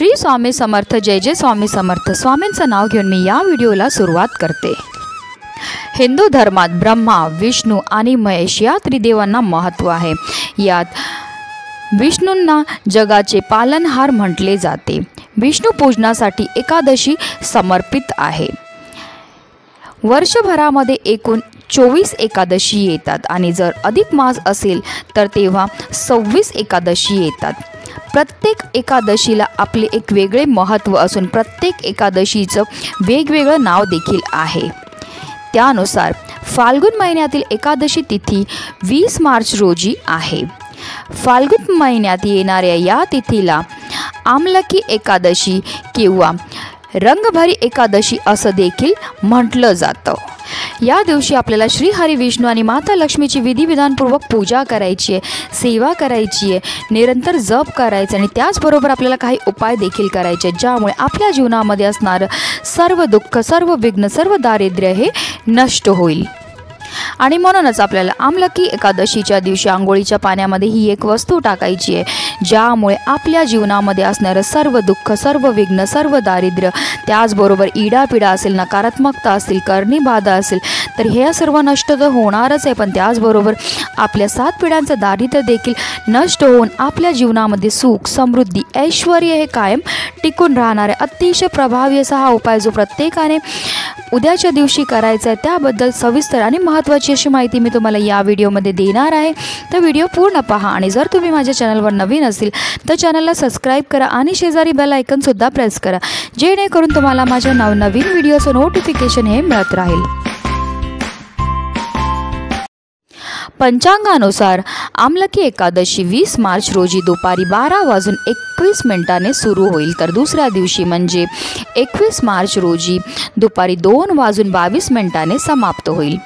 श्री स्वामी समर्थ, जय जय स्वामी समर्थ। स्वामींचं नाव घेऊन मी या व्हिडिओला सुरुवात करते। हिंदू धर्मात ब्रह्मा, विष्णू आणि महेश या त्रिदेवांना महत्त्व आहे। यात विष्णूंना जगाचे पालनहार म्हटले जाते। विष्णू पूजनासाठी एकादशी समर्पित आहे। वर्षभरामध्ये एकूण 24 एकादशी येतात आणि जर अधिक मास असेल तर तेव्हा 26 एकादशी येतात। प्रत्येक एकादशीला आपले एक वेगळे महत्त्व असून प्रत्येक एकादशीचं वेगवेगळं नाव देखील आहे। त्यानुसार फाल्गुन महिन्यातील एकादशी तिथी 20 मार्च रोजी आहे। फाल्गुन महिन्यात येणाऱ्या या तिथीला आमलकी एकादशी किंवा रंगभरी एकादशी असं देखील म्हटलं जातं। या दिवशी आपल्याला श्री हरी विष्णू आणि माता लक्ष्मीची विधिविधानपूर्वक पूजा करायची आहे, सेवा करायची आहे, निरंतर जप करायचं आणि त्याचबरोबर आपल्याला काही उपाय देखील करायचे ज्यामुळे आपल्या जीवनामध्ये असणारं सर्व दुःख, सर्व विघ्न, सर्व दारिद्र्य हे नष्ट होईल। आणि म्हणूनच आपल्याला आमलकी एकादशीच्या दिवशी आंघोळीच्या पाण्यामध्ये ही एक वस्तू टाकायची आहे ज्यामुळे आपल्या जीवनामध्ये असणारं सर्व दुःख, सर्व विघ्न, सर्व दारिद्र्य, त्याचबरोबर इडापिडा असेल, नकारात्मकता असेल, करणीबाधा असेल तर हे सर्व नष्ट तर होणारच आहे, पण त्याचबरोबर आपल्या 7 पिढ्यांचं दारिद्र्य देखील नष्ट होऊन आपल्या जीवनामध्ये सुख, समृद्धी, ऐश्वर हे कायम टिकून राहणार आहे। अतिशय प्रभावी असा हा उपाय जो प्रत्येकाने उद्याच्या दिवशी करायचा आहे त्याबद्दल सविस्तर आणि महत्त्वाची अशी माहिती मी तुम्हाला या व्हिडिओमध्ये देणार आहे। तर व्हिडिओ पूर्ण पहा आणि जर तुम्ही माझ्या चॅनलवर नवीन असेल तर चॅनलला सबस्क्राईब करा आणि शेजारी बेल आयकॉनसुद्धा प्रेस करा जेणेकरून तुम्हाला माझ्या नवनवीन व्हिडिओचं नोटिफिकेशन हे मिळत राहील। पंचांगानुसार आमलकी एकादशी 20 मार्च रोजी दुपारी 12:21 सुरू होईल तर दुसऱ्या दिवशी म्हणजे 21 मार्च रोजी दुपारी 2:22 समाप्त होईल।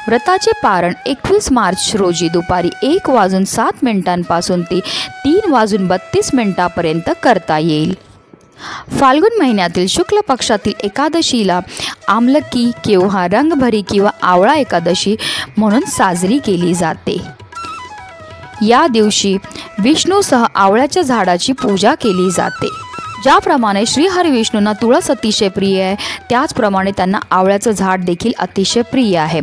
व्रताचे पारण 21 मार्च रोजी दुपारी 1:07 पासून ते 3:32 पर्यंत करता येईल। फाल्गुन महिन्यातील शुक्ल पक्षातील एकादशीला आमलकी किंवा रंगभरी किंवा आवळा एकादशी म्हणून साजरी केली जाते। या दिवशी विष्णूसह आवळ्याच्या झाडाची पूजा केली जाते। ज्याप्रमाणे श्री हरी विष्णूंना तुळस अतिशय प्रिय आहे त्याचप्रमाणे त्यांना आवळ्याचं झाड देखील अतिशय प्रिय आहे।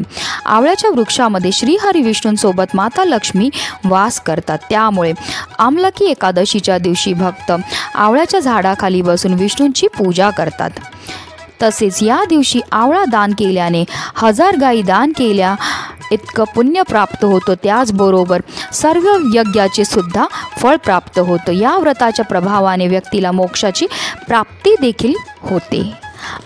आवळ्याच्या वृक्षामध्ये श्री हरी विष्णूंसोबत माता लक्ष्मी वास करतात, त्यामुळे आमलकी एकादशीच्या दिवशी भक्त आवळ्याच्या झाडाखाली बसून विष्णूंची पूजा करतात। तसेच या दिवशी आवळा दान केल्याने 1000 गायी दान केल्या इतकं पुण्य प्राप्त होतं, त्याचबरोबर सर्व यज्ञाचे सुद्धा फळ प्राप्त होतं। या व्रताच्या प्रभावाने व्यक्तीला मोक्षाची प्राप्ती देखील होते।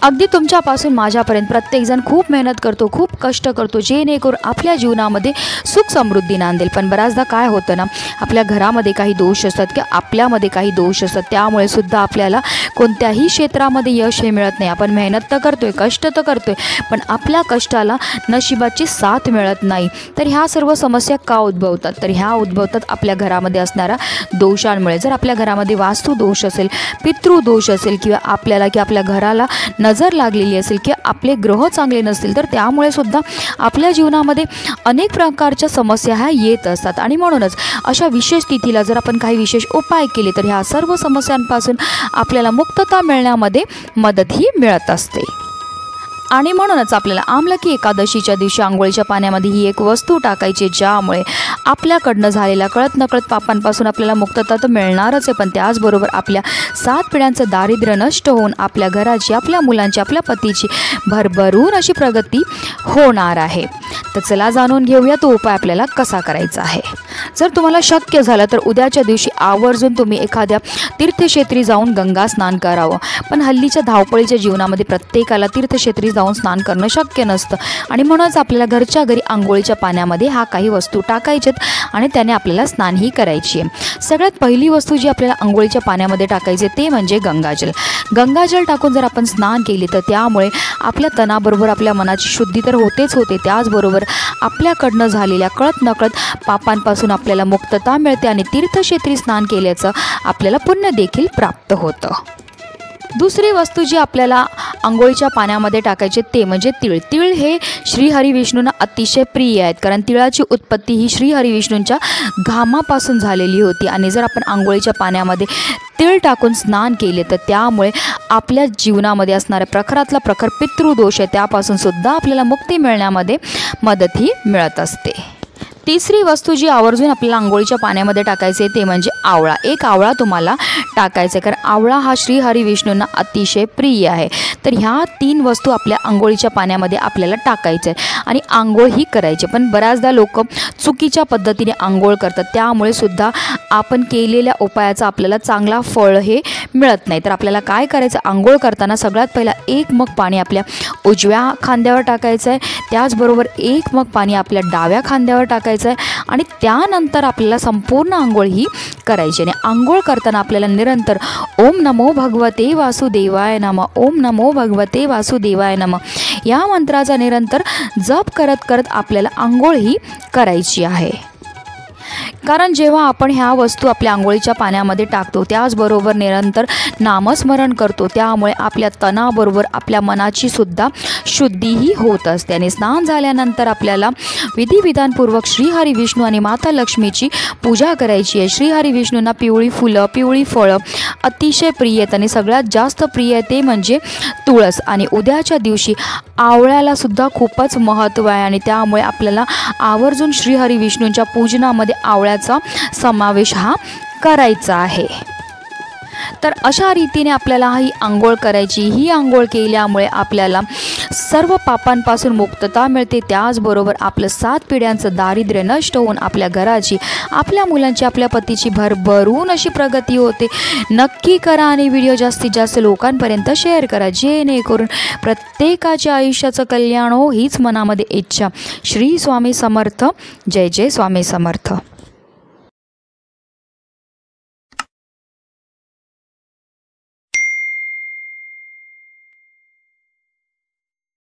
अगदी तुमच्यापासून माझ्यापर्यंत प्रत्येकजण खूप मेहनत करतो, खूप कष्ट करतो जेणेकरून आपल्या जीवनामध्ये सुख समृद्धी नांदेल, पण बऱ्याचदा काय होतं ना, आपल्या घरामध्ये काही दोष असतात किंवा आपल्यामध्ये काही दोष असतात त्यामुळे सुद्धा आपल्याला कोणत्याही क्षेत्रामध्ये यश हे मिळत नाही। आपण मेहनत तर करतोय, कष्ट तर करतोय, पण आपल्या कष्टाला नशिबाची साथ मिळत नाही। तर ह्या सर्व समस्या का उद्भवतात, तर ह्या उद्भवतात आपल्या घरामध्ये असणाऱ्या दोषांमुळे। जर आपल्या घरामध्ये वास्तू दोष असेल, पितृदोष असेल किंवा आपल्याला किंवा आपल्या घराला नजर लागलेली असेल किंवा आपले ग्रह चांगले नसतील तर त्यामुळे सुद्धा आपल्या जीवनामध्ये अनेक प्रकारच्या समस्या ह्या येत असतात। आणि म्हणूनच अशा विशेष तिथीला जर आपण काही विशेष उपाय केले तर ह्या सर्व समस्यांपासून आपल्याला मुक्तता मिळण्यामध्ये मदतही मिळत असते। आणि म्हणूनच आपल्याला आमलकी एकादशीच्या दिवशी आंघोळीच्या पाण्यामध्ये ही एक वस्तू टाकायची ज्यामुळे आपल्याकडनं झालेल्या कळत नकळत पापांपासून आपल्याला मुक्तता तर मिळणारच आहे, पण त्याचबरोबर आपल्या 7 पिढ्यांचं दारिद्र्य नष्ट होऊन आपल्या घराची, आपल्या मुलांची, आपल्या पतीची भरभरून अशी प्रगती होणार आहे। तर चला जाणून घेऊया तो उपाय आपल्याला कसा करायचा आहे। जर तुम्हाला शक्य झालं तर उद्याच्या दिवशी आवर्जून तुम्ही एखाद्या तीर्थक्षेत्री जाऊन गंगा स्नान करावं, पण हल्लीच्या धावपळीच्या जीवनामध्ये प्रत्येकाला तीर्थक्षेत्री जाऊन स्नान करणं शक्य नसतं आणि म्हणूनच आपल्याला घरच्या घरी आंघोळीच्या पाण्यामध्ये हा काही वस्तू टाकायच्यात आणि त्याने आपल्याला स्नानही करायची आहे। सगळ्यात पहिली वस्तू जी आपल्याला आंघोळीच्या पाण्यामध्ये टाकायची ते म्हणजे गंगाजल। गंगाजल टाकून जर आपण स्नान केले तर त्यामुळे आपल्या तनाबरोबर आपल्या मनाची शुद्धी तर होतेच होते, त्याचबरोबर आपल्याकडनं झालेल्या कळत नकळत पापांपासून आपल्याला मुक्तता मिळते आणि तीर्थक्षेत्री स्नान केल्याचं आपल्याला पुण्य देखील प्राप्त होतं। दुसरी वस्तू जी आपल्याला अंघोळीच्या पाण्यामध्ये टाकायची ते म्हणजे तीळ. तीळ हे श्रीहरी विष्णूंना अतिशय प्रिय आहेत, कारण तिळाची उत्पत्ती ही श्रीहरी विष्णूंच्या घामापासून झालेली होती. आणि जर आपण अंघोळीच्या पाण्यामध्ये तीळ टाकून स्नान केले तर त्यामुळे आपल्या जीवनामध्ये असणाऱ्या प्रखरातला प्रखर पितृदोष आहे त्यापासून सुद्धा आपल्याला मुक्ती मिळण्यामध्ये मदतही मिळत असते. तिसरी वस्तू जी आवर्जून आपल्याला अंघोळीच्या पाण्यामध्ये टाकायचे आहे ते म्हणजे आवळा. एक आवळा तुम्हाला टाकायचा आहे, कारण आवळा हा श्रीहरी विष्णूंना अतिशय प्रिय आहे. तर ह्या 3 वस्तू आपल्या अंघोळीच्या पाण्यामध्ये आपल्याला टाकायचं आहे आणि आंघोळ ही करायची. पण बऱ्याचदा लोक चुकीच्या पद्धतीने आंघोळ करतात, त्यामुळे सुद्धा आपण केलेल्या उपायाचा आपल्याला चांगला फळ हे मिळत नाही. तर आपल्याला काय करायचं, आंघोळ करताना सगळ्यात पहिला 1 मग पाणी आपल्या उजव्या खांद्यावर टाकायचं आहे, त्याचबरोबर 1 मग पाणी आपल्या डाव्या खांद्यावर टाकायचं आहे आणि त्यानंतर आपल्याला संपूर्ण आंघोळ ही करायची. आणि आंघोळ करताना आपल्याला निरंतर ओम नमो भगवते वासुदेवाय नमः, ओम नमो भगवते वासुदेवाय नमः या मंत्राचा निरंतर जप करत करत आपल्याला आंघोळ ही करायची आहे. कारण जेव्हा आपण ह्या वस्तू आपल्या आंघोळीच्या पाण्यामध्ये टाकतो त्याचबरोबर निरंतर नामस्मरण करतो, त्यामुळे आपल्या तनाबरोबर आपल्या मनाची सुद्धा शुद्धीही होत असते. आणि स्नान झाल्यानंतर आपल्याला विधिविधानपूर्वक श्रीहरी विष्णू आणि माता लक्ष्मीची पूजा करायची आहे. श्रीहरी विष्णूंना पिवळी फुलं, पिवळी फळं अतिशय प्रिय आहेत आणि सगळ्यात जास्त प्रिय आहे ते म्हणजे तुळस. आणि उद्याच्या दिवशी आवळ्याला सुद्धा खूपच महत्त्व आहे आणि त्यामुळे आपल्याला आवर्जून श्रीहरी विष्णूंच्या पूजनामध्ये आवळ्याचा समावेश हा करायचा आहे. तर अशा रीतीने आपल्याला ही आंघोळ करायची. ही आंघोळ केल्यामुळे आपल्याला सर्व पापांपासून मुक्तता मिळते, त्याचबरोबर आपलं 7 पिढ्यांचं दारिद्र्य नष्ट होऊन आपल्या घराची, आपल्या मुलांची, आपल्या पतीची भरभरून अशी प्रगती होते. नक्की करा आणि व्हिडिओ जास्तीत जास्त लोकांपर्यंत शेअर करा, जेणेकरून प्रत्येकाच्या आयुष्याचं कल्याण हो हीच मनामध्ये इच्छा. श्री स्वामी समर्थ. जय जय स्वामी समर्थ.